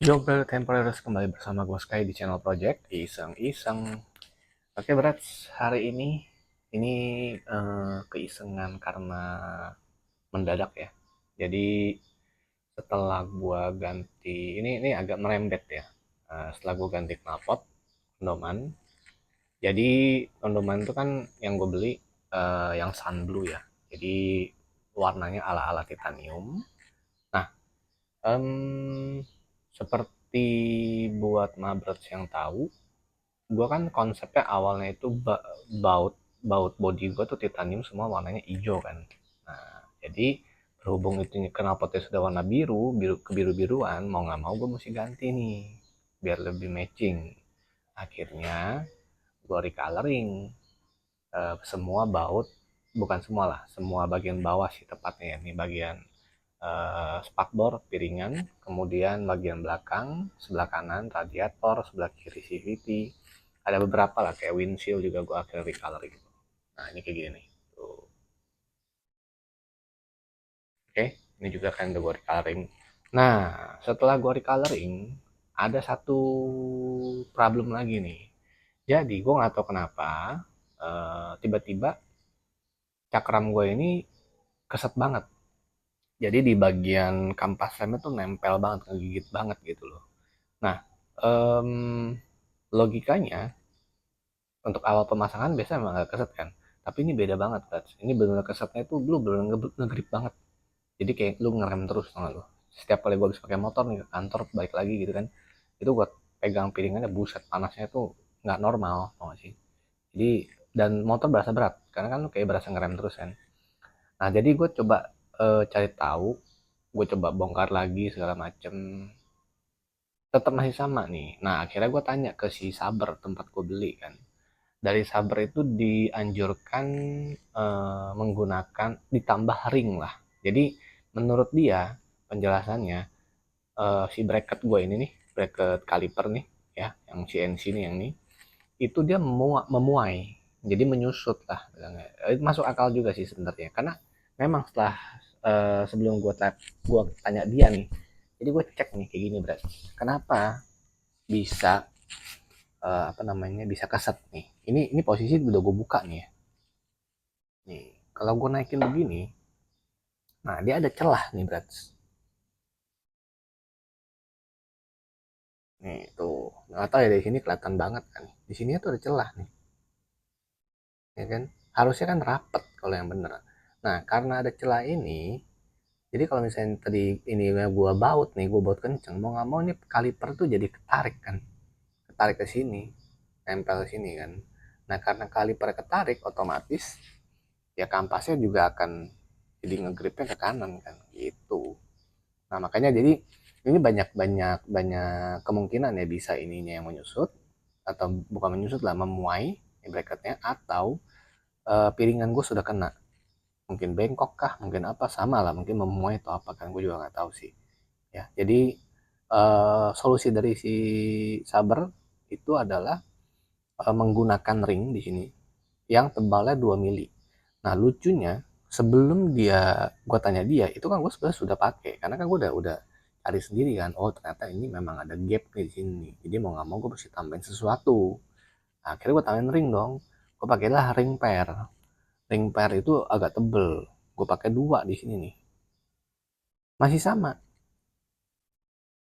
Jogger Temporaries kembali bersama gue Sky di channel Project Iseng-iseng. Oke berat, hari ini keisengan karena mendadak ya. Jadi setelah gue ganti, ini agak merembet ya. Setelah gue ganti knalpot, kondoman. Jadi kondoman itu kan yang gue beli yang sun blue ya. Jadi warnanya ala-ala titanium. Nah, seperti buat Mabrets yang tahu, gue kan konsepnya awalnya itu baut baut body gue tuh titanium semua warnanya hijau kan. Nah, jadi berhubung itu knalpotnya sudah warna biru kebiru-biruan, mau nggak mau gue mesti ganti nih biar lebih matching. Akhirnya gue recoloring semua baut, bukan semua lah, semua bagian bawah sih tepatnya ya, nih bagian spakbor piringan, kemudian bagian belakang sebelah kanan radiator, sebelah kiri CVT, ada beberapa lah kayak windshield juga gue akhirnya recolor gitu. Nah ini kayak gini nih tuh. Oke, ini juga kan udah gue recoloring. Nah setelah gue recoloring ada satu problem lagi nih. Jadi gue nggak tahu kenapa tiba-tiba cakram gue ini keset banget. Jadi di bagian kampas remnya tuh nempel banget, ngegigit banget gitu loh. Nah, em, logikanya untuk awal pemasangan biasanya emang gak keset kan. Tapi ini beda banget, Tats. Ini benar-benar kesetnya itu lu benar ngegrip banget. Jadi kayak lu ngerem terus tau gak lu. Setiap kali gue habis pakai motor nih ke kantor balik lagi gitu kan. Itu gue pegang piringannya buset panasnya tuh nggak normal, tau gak sih. Jadi dan motor berasa berat karena kan lu kayak berasa ngerem terus kan. Nah, jadi gue coba cari tahu, gue coba bongkar lagi segala macem, tetap masih sama nih. Nah, akhirnya gue tanya ke si Saber tempat gue beli kan. Dari Saber itu dianjurkan menggunakan ditambah ring lah. Jadi menurut dia penjelasannya si bracket gue ini nih, bracket kaliper nih ya, yang CNC nih yang ini, itu dia memuai. Jadi menyusut lah bilangnya. Masuk akal juga sih sebenarnya. Karena memang setelah sebelum gue tanya dia nih, jadi gue cek nih kayak gini berat. Kenapa bisa apa namanya bisa keset nih? Ini posisi udah gue buka nih ya. Nih, kalau gue naikin begini, nah dia ada celah nih berat. Nih tuh, nggak tahu ya dari sini kelihatan banget kan. Di sini tuh ada celah nih, ya kan? Harusnya kan rapet kalau yang bener. Nah, karena ada celah ini, jadi kalau misalnya tadi ini gue baut nih, gue baut kenceng, mau nggak mau nih kaliper tuh jadi ketarik kan, ketarik ke sini, nempel ke sini kan. Nah, karena kaliper ketarik, otomatis ya kampasnya juga akan jadi ngegripnya ke kanan kan, gitu. Nah, makanya jadi ini banyak banyak banyak kemungkinan ya bisa ininya yang menyusut atau bukan menyusut lah, memuai bracketnya, atau piringan gue sudah kena, mungkin bengkok kah, mungkin apa, sama lah mungkin memuai atau apa kan, gue juga nggak tahu sih ya. Jadi solusi dari si Saber itu adalah menggunakan ring di sini yang tebalnya 2 mili. Nah lucunya, sebelum gue tanya dia itu kan gue sebenarnya sudah pakai, karena kan gue udah cari sendiri kan, oh ternyata ini memang ada gap nih di sini, jadi mau nggak mau gue mesti tambahin sesuatu. Nah, akhirnya gue tambahin ring dong, gue pakailah ring pair. Ring pair itu agak tebel, gue pakai 2 di sini nih, masih sama.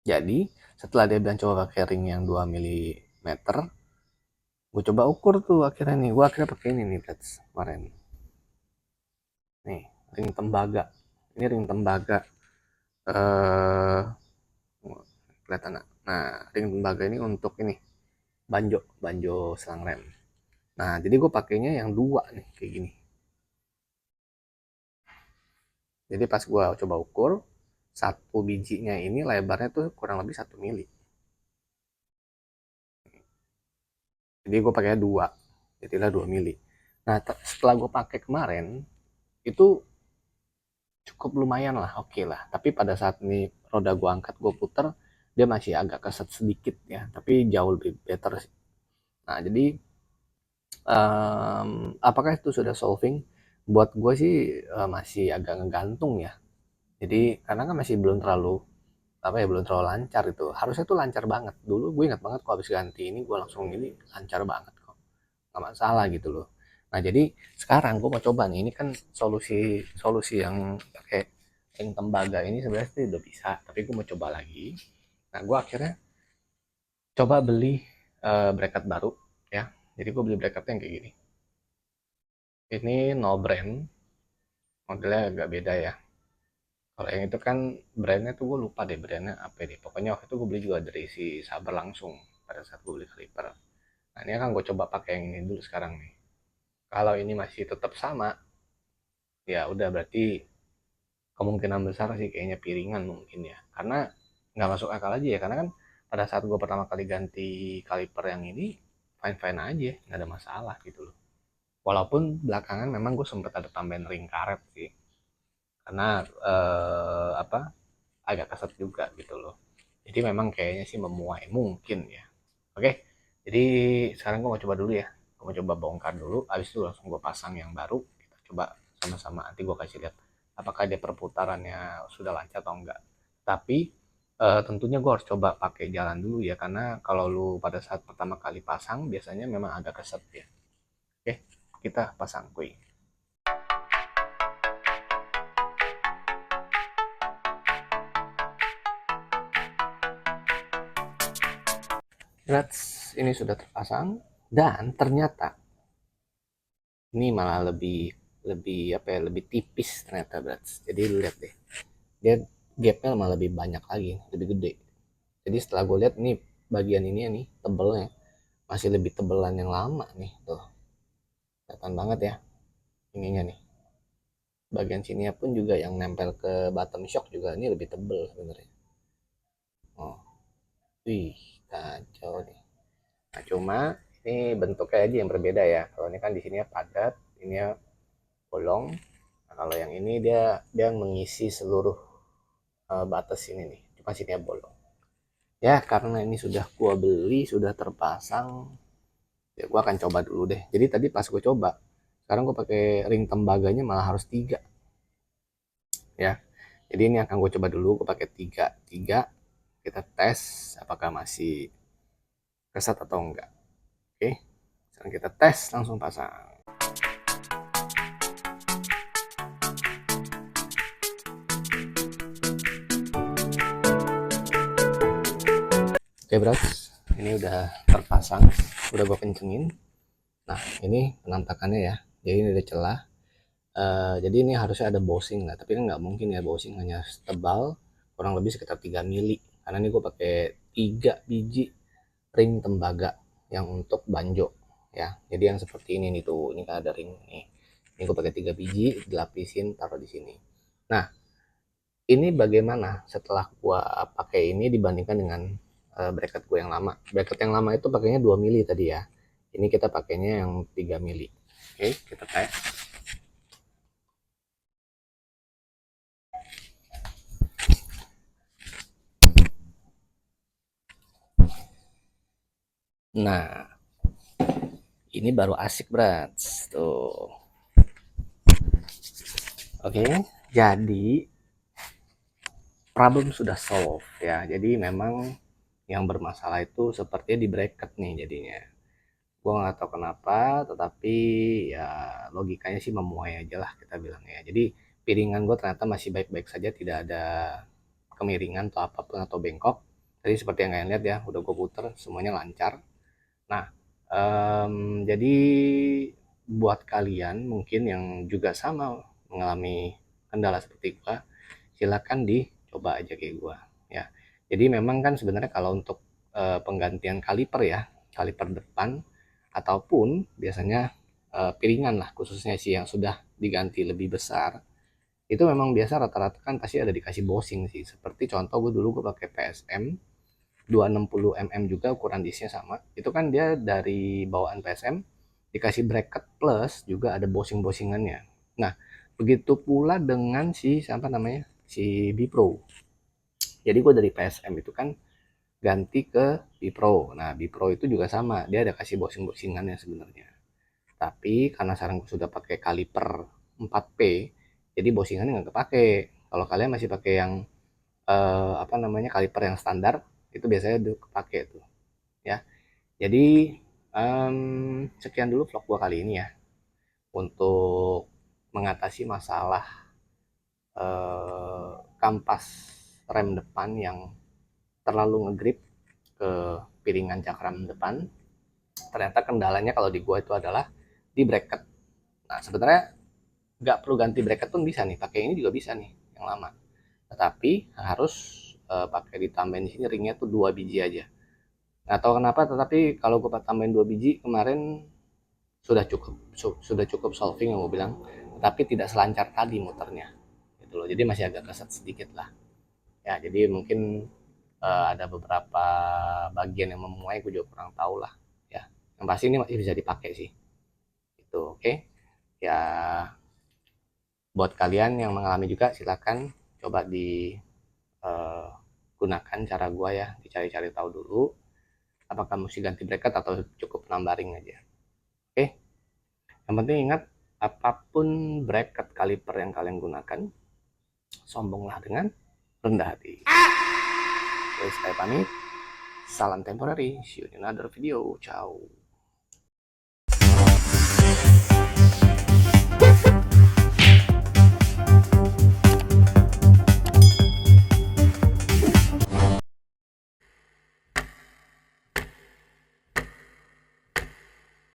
Jadi setelah dia bilang coba pakai ring yang 2 milimeter, gue coba ukur tuh akhirnya nih, gue akhirnya pakai ini nih kemarin nih, ring tembaga. Ini ring tembaga, eh kelihatan nggak? Nah, ring tembaga ini untuk ini banjo banjo selang rem. Nah, jadi gue pakainya yang 2 nih kayak gini. Jadi pas gue coba ukur, satu bijinya ini lebarnya tuh kurang lebih 1 mili. Jadi gue pakainya 2, jadilah 2 mili. Nah, setelah gue pakai kemarin itu cukup lumayan lah, oke lah. Tapi pada saat ini roda gue angkat, gue puter, dia masih agak keset sedikit ya, tapi jauh lebih better sih. Nah, jadi apakah itu sudah solving? Buat gue sih masih agak ngegantung ya. Jadi karena kan masih belum terlalu apa ya, belum terlalu lancar itu. Harusnya tuh lancar banget. Dulu gue ingat banget kok habis ganti ini gue langsung ini lancar banget kok. Nggak masalah gitu loh. Nah, jadi sekarang gue mau coba nih. Ini kan solusi solusi yang pakai ring tembaga ini sebenarnya sih udah bisa, tapi gue mau coba lagi. Nah, gue akhirnya coba beli bracket baru ya. Jadi gue beli bracketnya yang kayak gini. Ini no brand, modelnya agak beda ya. Kalau yang itu kan brandnya tuh gue lupa deh brandnya apa deh. Pokoknya waktu itu gue beli juga dari si Saber langsung pada saat gue beli kaliper. Nah, ini kan gue coba pakai yang ini dulu sekarang nih. Kalau ini masih tetap sama, ya udah berarti kemungkinan besar sih kayaknya piringan mungkin ya. Karena nggak masuk akal aja ya. Karena kan pada saat gue pertama kali ganti kaliper yang ini, fine-fine aja, nggak ada masalah gitu loh. Walaupun belakangan memang gue sempat ada tambahan ring karet sih. Karena apa agak keset juga gitu loh. Jadi memang kayaknya sih memuai mungkin ya. Oke, jadi sekarang gue mau coba dulu ya. Gue mau coba bongkar dulu, habis itu langsung gue pasang yang baru. Kita coba sama-sama, nanti gue kasih lihat apakah dia perputarannya sudah lancar atau enggak. Tapi tentunya gue harus coba pakai jalan dulu ya, karena kalau lu pada saat pertama kali pasang biasanya memang agak keset ya. Oke, kita pasang kuy. Ini sudah terpasang dan ternyata ini malah lebih lebih apa ya, lebih tipis ternyata Brats. Jadi lu lihat deh, dia gapnya malah lebih banyak lagi, lebih gede. Jadi setelah gue lihat nih bagian ini nih tebelnya masih lebih tebelan yang lama nih tuh, kelihatan banget ya ininya nih. Bagian sini pun juga yang nempel ke bottom shock juga ini lebih tebel sebenarnya. Oh, wih, kacau nih. Nah, cuma ini bentuknya aja yang berbeda ya. Kalau ini kan di sini padat, ini bolong. Nah, kalau yang ini dia dia mengisi seluruh batas ini nih. Cuma sini bolong. Ya, karena ini sudah gua beli, sudah terpasang, ya gua akan coba dulu deh. Jadi tadi pas gue coba, sekarang gue pakai ring tembaganya malah harus 3 ya. Jadi ini akan gue coba dulu, gue pakai 3 kita tes apakah masih kesat atau enggak. Oke, sekarang kita tes langsung pasang. Oke bros, ini udah terpasang, udah gue kencengin. Nah, ini penampakannya ya. Jadi ini ada celah. Jadi ini harusnya ada bosing lah, tapi kan nggak mungkin ya bosing, hanya tebal kurang lebih sekitar 3 mili. Karena ini gue pakai 3 biji ring tembaga yang untuk banjo ya. Jadi yang seperti ini nih tuh, ini kan ada ring nih. Ini gue pakai 3 biji, dilapisin, taruh di sini. Nah, ini bagaimana setelah gua pakai ini dibandingkan dengan bracket gue yang lama. Bracket yang lama itu pakainya 2 mili tadi ya. Ini kita pakainya yang 3 mili. Oke, kita tes. Nah, ini baru asik berat. Tuh. Oke, jadi problem sudah solve ya. Jadi memang yang bermasalah itu sepertinya di bracket nih jadinya. Gue nggak tahu kenapa, tetapi ya logikanya sih memuai aja lah kita bilang ya. Jadi piringan gue ternyata masih baik-baik saja, tidak ada kemiringan atau apapun atau bengkok. Tadi seperti yang kalian lihat ya, udah gue puter semuanya lancar. Nah, jadi buat kalian mungkin yang juga sama mengalami kendala seperti gua, silakan dicoba aja kayak gua ya. Jadi memang kan sebenarnya kalau untuk penggantian kaliper ya, kaliper depan ataupun biasanya piringan lah khususnya sih yang sudah diganti lebih besar, itu memang biasa rata-rata kan pasti ada dikasih bosing sih. Seperti contoh gue dulu gue pakai PSM 260 mm juga, ukuran disnya sama. Itu kan dia dari bawaan PSM dikasih bracket plus juga ada bosing-bosingannya. Nah, begitu pula dengan si siapa namanya? Si Bipro. Jadi gue dari PSM itu kan ganti ke Bipro. Nah, Bipro itu juga sama, dia ada kasih bosing-bosingannya sebenarnya. Tapi karena sekarang gue sudah pakai kaliper 4P, jadi bosingannya nggak kepake. Kalau kalian masih pakai yang apa namanya, kaliper yang standar itu biasanya udah kepake tuh ya. Jadi sekian dulu vlog gua kali ini ya, untuk mengatasi masalah kampas rem depan yang terlalu ngegrip ke piringan cakram depan. Ternyata kendalanya kalau di gua itu adalah di bracket. Nah, sebenarnya nggak perlu ganti bracket pun bisa nih, pakai ini juga bisa nih yang lama. Tetapi harus pakai ditambahin di sini ringnya tuh 2 biji aja. Nggak tahu kenapa, tetapi kalau gue tambahin 2 biji kemarin sudah cukup solving yang gue bilang, tapi tidak selancar tadi muternya, gitu loh. Jadi masih agak keset sedikit lah. Ya, jadi mungkin ada beberapa bagian yang memuai, gue juga kurang tahu lah. Ya, yang pasti ini masih bisa dipakai sih. Itu oke. Ya, buat kalian yang mengalami juga silakan coba digunakan cara gua ya, dicari-cari tahu dulu apakah mesti ganti bracket atau cukup nambah ring aja. Oke, yang penting ingat, apapun bracket kaliper yang kalian gunakan, sombonglah dengan rendah hati. Oke, saya pamit. Salam temporary. See you in another video. Ciao.